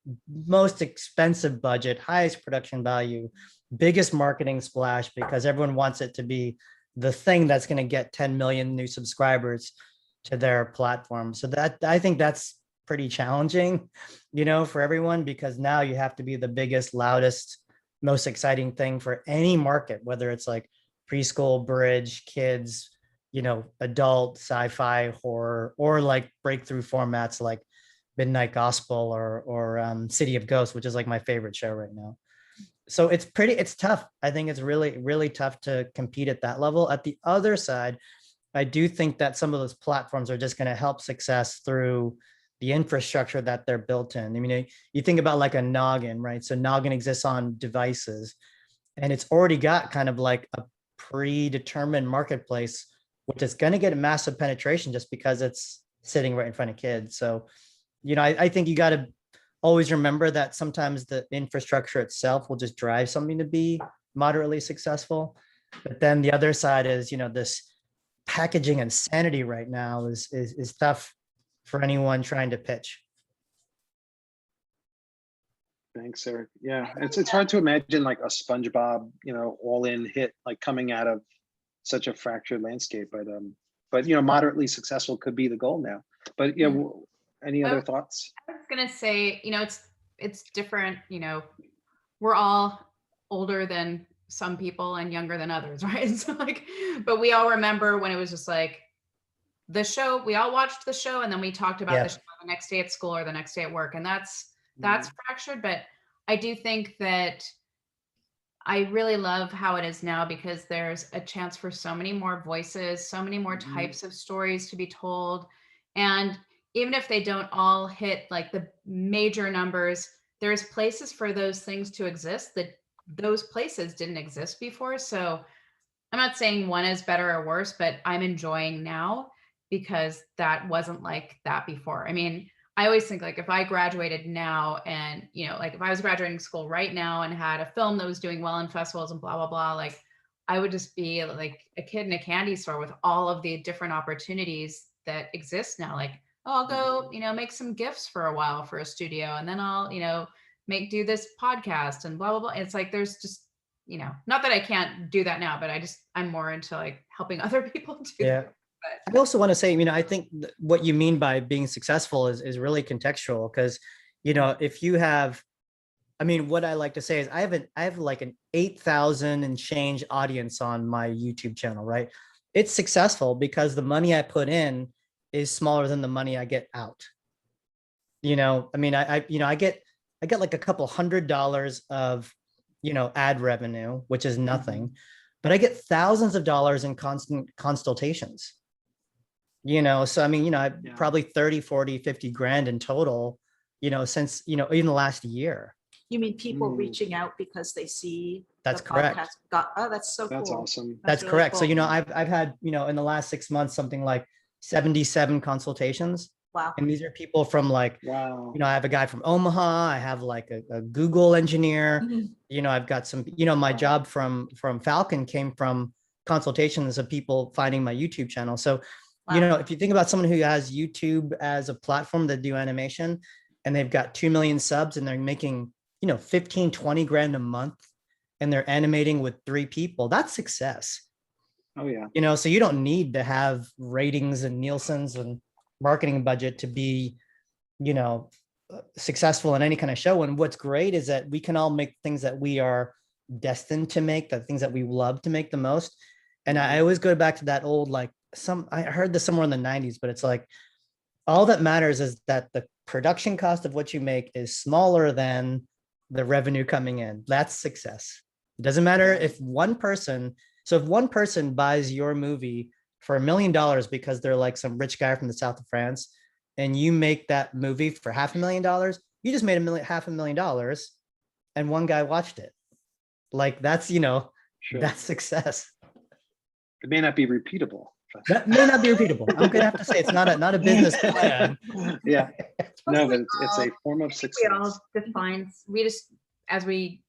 most expensive budget, highest production value, biggest marketing splash, because everyone wants it to be the thing that's going to get 10 million new subscribers to their platform. So that, I think that's pretty challenging, for everyone, because now you have to be the biggest, loudest, most exciting thing for any market, whether it's like preschool, bridge, kids, adult, sci-fi, horror, or like breakthrough formats like Midnight Gospel or City of Ghosts, which is like my favorite show right now. So it's tough. I think it's really, really tough to compete at that level. At the other side, I do think that some of those platforms are just going to help success through the infrastructure that they're built in. I mean, you think about like a Noggin, right? So Noggin exists on devices, and it's already got kind of like a predetermined marketplace, which is going to get a massive penetration just because it's sitting right in front of kids. So, I think you got to always remember that sometimes the infrastructure itself will just drive something to be moderately successful. But then the other side is, this packaging insanity right now is tough for anyone trying to pitch. Thanks, Eric. Yeah, it's hard to imagine like a SpongeBob, all in hit like coming out of such a fractured landscape. But moderately successful could be the goal now. But any other thoughts? I was gonna say, it's different. We're all older than some people and younger than others, right? So but we all remember when it was just like the show. We all watched the show, and then we talked about the show the next day at school or the next day at work, and that's fractured. But I do think that I really love how it is now, because there's a chance for so many more voices, so many more types of stories to be told. And even if they don't all hit like the major numbers, there's places for those things to exist that those places didn't exist before. So I'm not saying one is better or worse, but I'm enjoying now because that wasn't like that before. I mean, I always think like if I graduated now and, like if I was graduating school right now and had a film that was doing well in festivals and blah, blah, blah, like I would just be like a kid in a candy store with all of the different opportunities that exist now. Like, oh, I'll go, make some gifts for a while for a studio, and then I'll, do this podcast and blah, blah, blah. It's like, there's just, not that I can't do that now, but I'm more into like helping other people do that. But I also want to say, I think what you mean by being successful is really contextual, because, if you have, what I like to say is I have like an 8,000 and change audience on my YouTube channel, right? It's successful because the money I put in is smaller than the money I get out. I get like a couple $100 of, ad revenue, which is nothing, but I get thousands of dollars in constant consultations. So probably 30, 40, 50 grand in total, since, even the last year. You mean people reaching out because they see that's the correct. podcast? That's awesome. That's really correct. cool. So, I've had, in the last 6 months, something like 77 consultations. Wow. And these are people from like, wow. I have a guy from Omaha. I have like a Google engineer. I've got some, my job from Falcon came from consultations of people finding my YouTube channel. So, if you think about someone who has YouTube as a platform that do animation, and they've got 2 million subs and they're making, 15, 20 grand a month, and they're animating with 3 people, that's success. Oh yeah. So you don't need to have ratings and Nielsen's and marketing budget to be, successful in any kind of show. And what's great is that we can all make things that we are destined to make, the things that we love to make the most. And I always go back to that old, like I heard this somewhere in the 90s, but it's like, all that matters is that the production cost of what you make is smaller than the revenue coming in. That's success. It doesn't matter if one person, so if one person buys your movie for $1 million because they're like some rich guy from the south of France, and you make that movie for $500,000, you just made $500,000 and one guy watched it. Like that's, Sure. that's success. It may not be repeatable. That may not be repeatable. I'm gonna have to say it's not a business plan. Yeah. No, but it's a form of success. We all define, we just, as we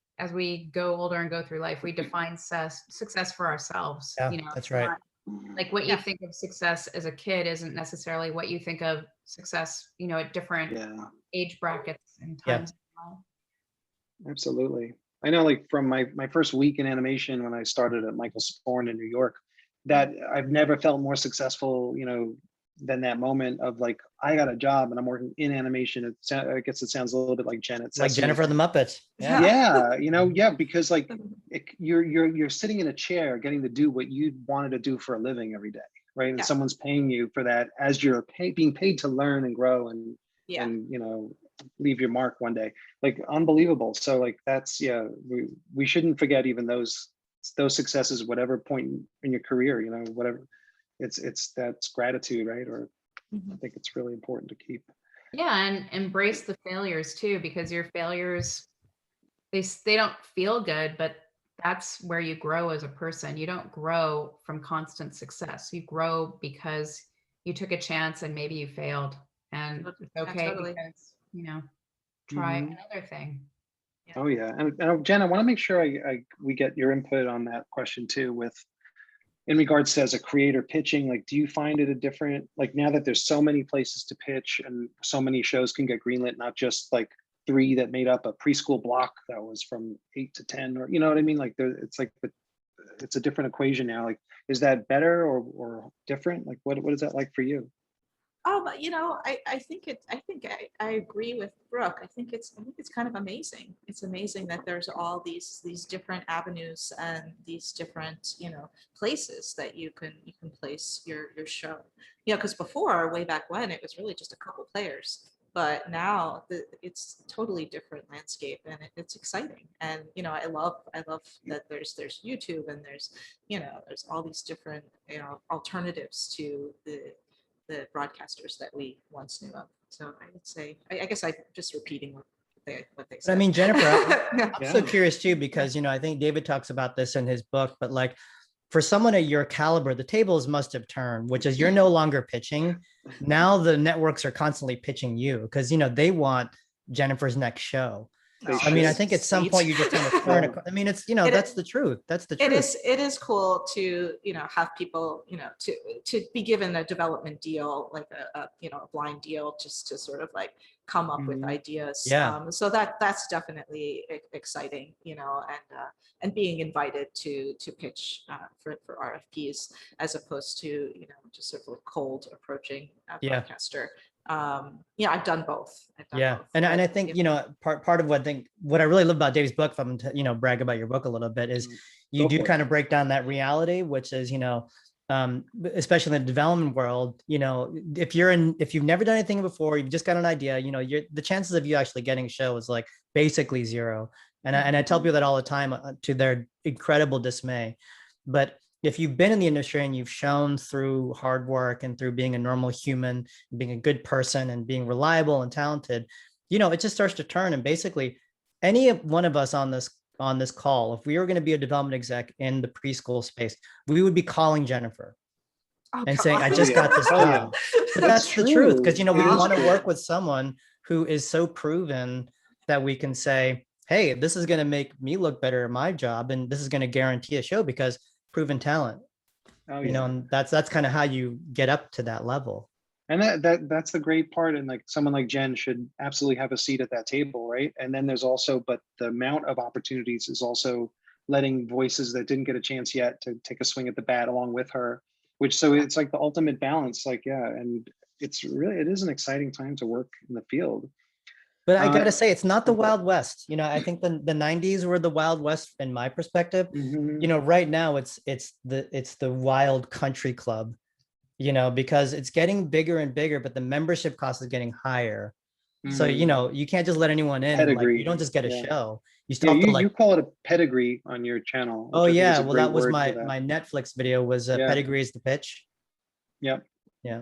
go older and go through life, we define success for ourselves. Yeah, It's that's right. not- like what you think of success as a kid isn't necessarily what you think of success, at different age brackets and Yeah. times. Absolutely. I know, like from my first week in animation when I started at Michael Sporn in New York, that I've never felt more successful, than that moment of like, I got a job and I'm working in animation. I guess it sounds a little bit like Janet. Like Jennifer the Muppet. Yeah. Because like you're sitting in a chair getting to do what you wanted to do for a living every day, right? And someone's paying you for that as you're being paid to learn and grow and leave your mark one day. Like unbelievable. So like that's we shouldn't forget even those successes, whatever point in your career, whatever. It's that's gratitude, right? Or I think it's really important to keep. Yeah, and embrace the failures too, because your failures, they don't feel good, but that's where you grow as a person. You don't grow from constant success. You grow because you took a chance and maybe you failed, and it's okay because try another thing. Oh yeah, and Jen, I want to make sure we get your input on that question too. In regards to as a creator pitching, like, do you find it a different, like now that there's so many places to pitch and so many shows can get greenlit, not just like 3 that made up a preschool block that was from 8 to 10, or you know what I mean? Like it's like it's a different equation now. Like, is that better or different? Like, what is that like for you? I think I agree with Brooke. I think it's kind of amazing. It's amazing that there's all these different avenues and these different, places that you can place your show. Because before, way back when, it was really just a couple players. But now it's totally different landscape, and it's exciting. And I love that there's YouTube, and there's all these different alternatives to the broadcasters that we once knew of. So I would say, I guess I'm just repeating what they said. But I mean, Jennifer, I'm Yeah. so curious too, because, I think David talks about this in his book, but like for someone at your caliber, the tables must have turned, which is you're no longer pitching. Now the networks are constantly pitching you because, they want Jennifer's next show. I mean, I think at some point you just want to turn. I mean, it's that's the truth. That's the truth. It is cool to have people to be given a development deal, like a blind deal, just to sort of like come up with ideas. Yeah. So that's definitely exciting, and being invited to pitch for RFPs as opposed to just sort of like cold approaching a broadcaster. I've done both. And I think part of what I really love about Dave's book, if I'm to brag about your book a little bit, is you do kind of break down that reality, which is especially in the development world, if you've never done anything before, you've just got an idea, the chances of you actually getting a show is like basically zero. And I tell people that all the time to their incredible dismay. But if you've been in the industry and you've shown through hard work and through being a normal human, being a good person and being reliable and talented, it just starts to turn. And basically any one of us on this call, if we were going to be a development exec in the preschool space, we would be calling Jennifer and saying, I just got this job. But that's the truth, because, we want to work with someone who is so proven that we can say, hey, this is going to make me look better at my job. And this is going to guarantee a show because proven talent, and that's kind of how you get up to that level. And that's the great part. And like someone like Jen should absolutely have a seat at that table, right? And then there's also, but the amount of opportunities is also letting voices that didn't get a chance yet to take a swing at the bat along with her, so it's like the ultimate balance. Like, and it is an exciting time to work in the field. But I gotta say, it's not the Wild West. I think the 90s were the Wild West in my perspective. Right now it's the wild country club, because it's getting bigger and bigger, but the membership cost is getting higher. So, you know, you can't just let anyone in. And, like, Pedigree. you don't just get a Yeah. show. You Yeah, still have to, you like, call it a pedigree on your channel. oh which I think yeah, is a well, great that was word for my that. my Netflix video was Yeah. pedigree is the pitch. Yep. Yeah.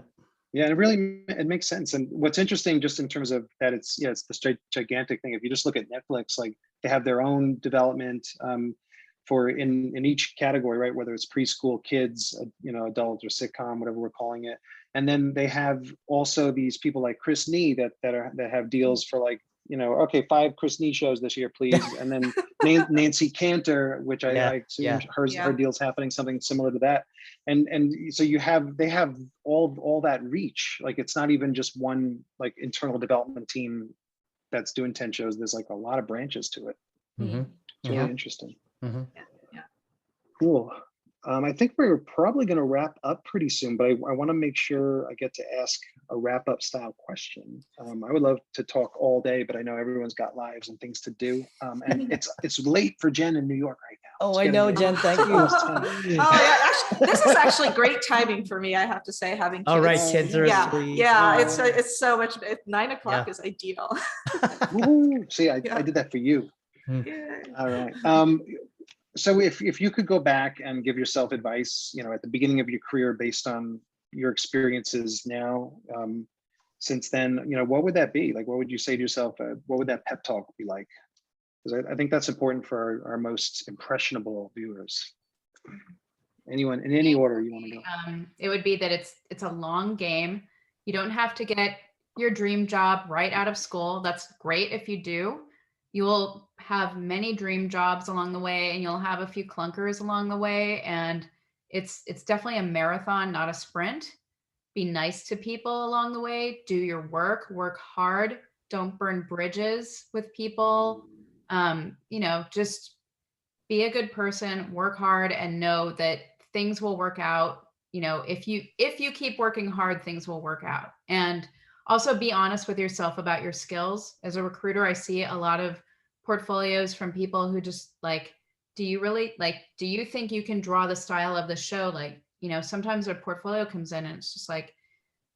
Yeah, and it makes sense. And what's interesting, just in terms of that, it's the gigantic thing. If you just look at Netflix, like they have their own development for in each category, right? Whether it's preschool, kids, you know, adult or sitcom, whatever we're calling it. And then they have also these people like Chris Nee that have deals for, like, you know, okay, 5 Chris Nee shows this year, please. And then Nancy Cantor, which I assume her deal's happening, something similar to that. And so they have all that reach. Like, it's not even just one, like, internal development team that's doing 10 shows. There's, like, a lot of branches to it. Mm-hmm. It's really interesting. Mm-hmm. Yeah. Cool. I think we're probably going to wrap up pretty soon, but I want to make sure I get to ask a wrap up style question. I would love to talk all day, but I know everyone's got lives and things to do. And it's late for Jen in New York right now. Oh, It's I getting know, late. Jen. Thank you. Oh yeah, actually, this is actually great timing for me, I have to say, having kids. All right, kids are Yeah, asleep. yeah, it's so much. 9 o'clock is ideal. Woohoo. See, I did that for you. Yeah. All right. So if you could go back and give yourself advice, you know, at the beginning of your career based on your experiences now, since then, you know, what would that be? Like, what would you say to yourself? What would that pep talk be like? Because I think that's important for our most impressionable viewers. Anyone in any order you want to go. It would be that it's a long game. You don't have to get your dream job right out of school. That's great if you do. You will have many dream jobs along the way, and you'll have a few clunkers along the way. And it's definitely a marathon, not a sprint. Be nice to people along the way. Do your work hard. Don't burn bridges with people. You know, just be a good person, work hard, and know that things will work out. You know, if you keep working hard, things will work out. And also be honest with yourself about your skills. As a recruiter, I see a lot of portfolios from people who just like, do you think you can draw the style of the show? Like, you know, sometimes a portfolio comes in and it's just like,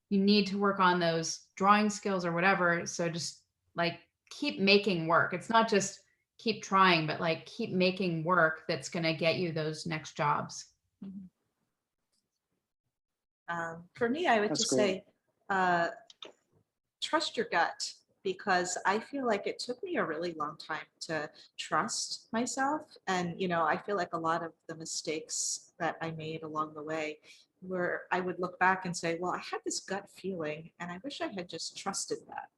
you need to work on those drawing skills or whatever. So just like keep making work. It's not just keep trying, but like keep making work that's going to get you those next jobs. For me, I would That's just great. say, trust your gut, because I feel like it took me a really long time to trust myself. And, you know, I feel like a lot of the mistakes that I made along the way where I would look back and say, well, I had this gut feeling and I wish I had just trusted that.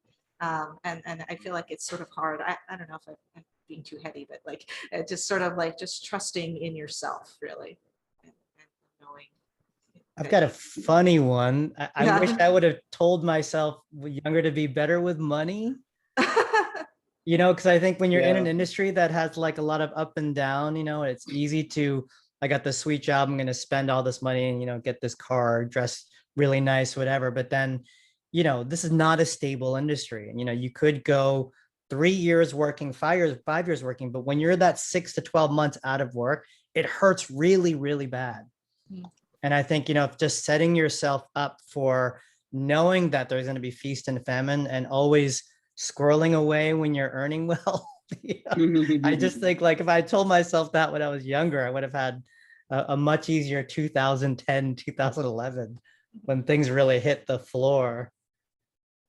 And I feel like it's sort of hard. I don't know if I'm being too heady, but like just sort of like just trusting in yourself, really. And knowing. I've got a funny one. I wish I would have told myself younger to be better with money. You know, because I think when you're in an industry that has like a lot of up and down, you know, it's easy to, I got this sweet job, I'm going to spend all this money and, you know, get this car, dress really nice, whatever. But then, you know, this is not a stable industry. And, you know, you could go 3 years working, 5 years working, but when you're that 6 to 12 months out of work, it hurts really, really bad. And I think, you know, just setting yourself up for knowing that there's going to be feast and famine and always squirreling away when you're earning well. You know? I just think like if I told myself that when I was younger, I would have had a much easier 2010, 2011 when things really hit the floor.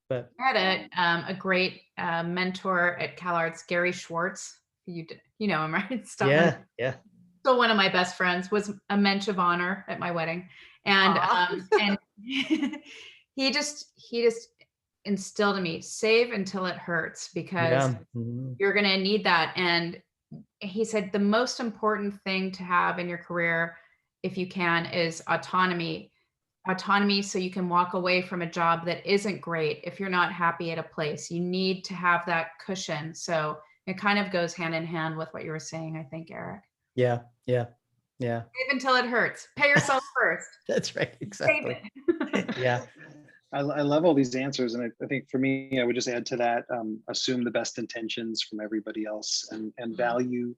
But I had a great mentor at CalArts, Gary Schwartz. You know him, right? yeah. Still one of my best friends, was a mensch of honor at my wedding. And and he just instilled in me, save until it hurts, because you're going to need that. And he said the most important thing to have in your career, if you can, is autonomy so you can walk away from a job that isn't great if you're not happy at a place. You need to have that cushion. So it kind of goes hand in hand with what you were saying, I think, Eric. Yeah. Save until it hurts. Pay yourself first. That's right. Exactly. Yeah. I love all these answers. And I think for me, I would just add to that, assume the best intentions from everybody else and value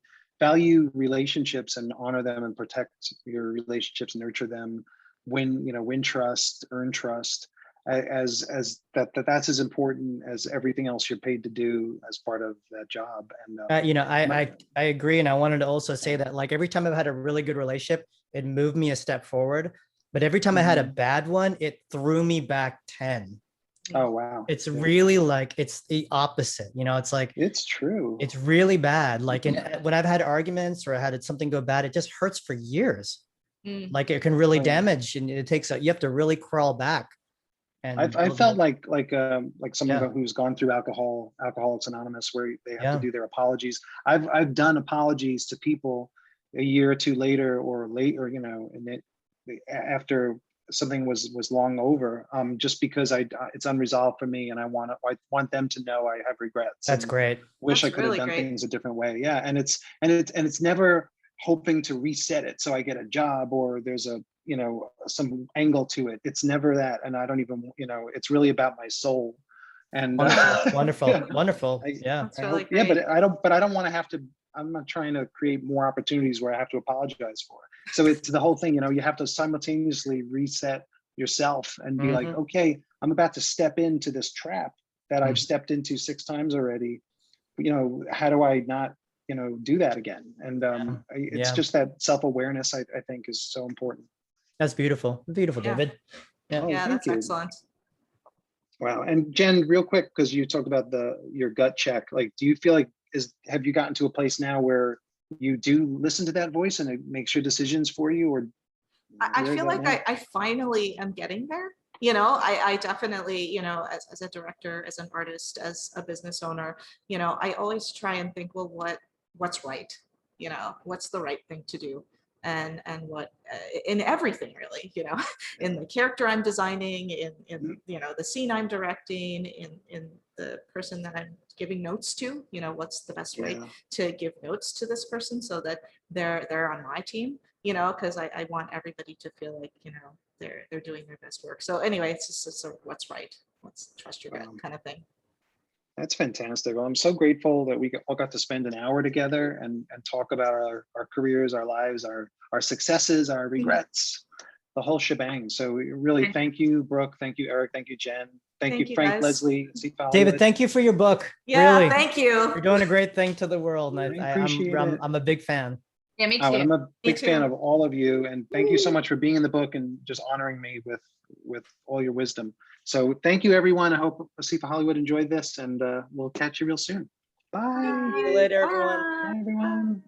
relationships and honor them and protect your relationships, nurture them, win trust, earn trust. as that's as important as everything else you're paid to do as part of that job. And You know, I agree. And I wanted to also say that like every time I've had a really good relationship, it moved me a step forward. But every time I had a bad one, it threw me back 10. oh wow, It's Yeah. really like, it's the opposite, you know, it's like, It's true. it's really bad. Like when I've had arguments or I had something go bad, it just hurts for years. Mm. Like it can really Oh, yeah. damage, and it takes you have to really crawl back. And I build felt it. like someone Yeah. who's gone through Alcoholics Anonymous, where they have Yeah. to do their apologies. I've done apologies to people a year or two later, or late, or and after something was long over, just because it's unresolved for me, and I want them to know I have regrets. That's and great. Wish I That's could have really done great. things a different way. Yeah, and it's never hoping to reset it so I get a job, or there's a some angle to it. It's never that, and I don't even it's really about my soul. And Wonderful, wonderful. I- Yeah. That's I really hope- yeah, great. but I don't want to have to. I'm not trying to create more opportunities where I have to apologize for. So it's the whole thing, you have to simultaneously reset yourself and be like, Mhm. okay, I'm about to step into this trap that I've Mhm. stepped into 6 times already. How do I not, do that again? And it's Yeah. just that self-awareness, I think, is so important. That's beautiful. Beautiful, Yeah. David. Yeah. Oh, Yeah, thank that's you. excellent. Wow. And Jen, real quick, because you talked about your gut check, like, do you feel like have you gotten to a place now where you do listen to that voice and it makes your decisions for you, or I where is feel that like now? I finally am getting there. I definitely, as a director, as an artist, as a business owner, I always try and think, well, what's right? What's the right thing to do? And what in everything really, in the character I'm designing, in the scene I'm directing, in the person that I'm giving notes to, what's the best way Yeah. to give notes to this person so that they're on my team, because I want everybody to feel like, they're doing their best work. So anyway, it's just sort of what's right. Let's trust your gut kind of thing. That's fantastic. Well, I'm so grateful that we all got to spend an hour together and talk about our careers, our lives, our successes, our regrets, the whole shebang. So really, thank you, Brooke. Thank you, Eric. Thank you, Jen. Thank you, Frank, guys. Leslie, ASIFA David, Hollywood. thank you for your book. Yeah, Really. thank you. You're doing a great thing to the world. And I appreciate it. I'm a big fan. Yeah, me Oh, too. and I'm a big fan too. of all of you, and thank you so much for being in the book and just honoring me with all your wisdom. So thank you, everyone. I hope ASIFA Hollywood enjoyed this, and we'll catch you real soon. Bye. See you later, everyone. Bye, everyone.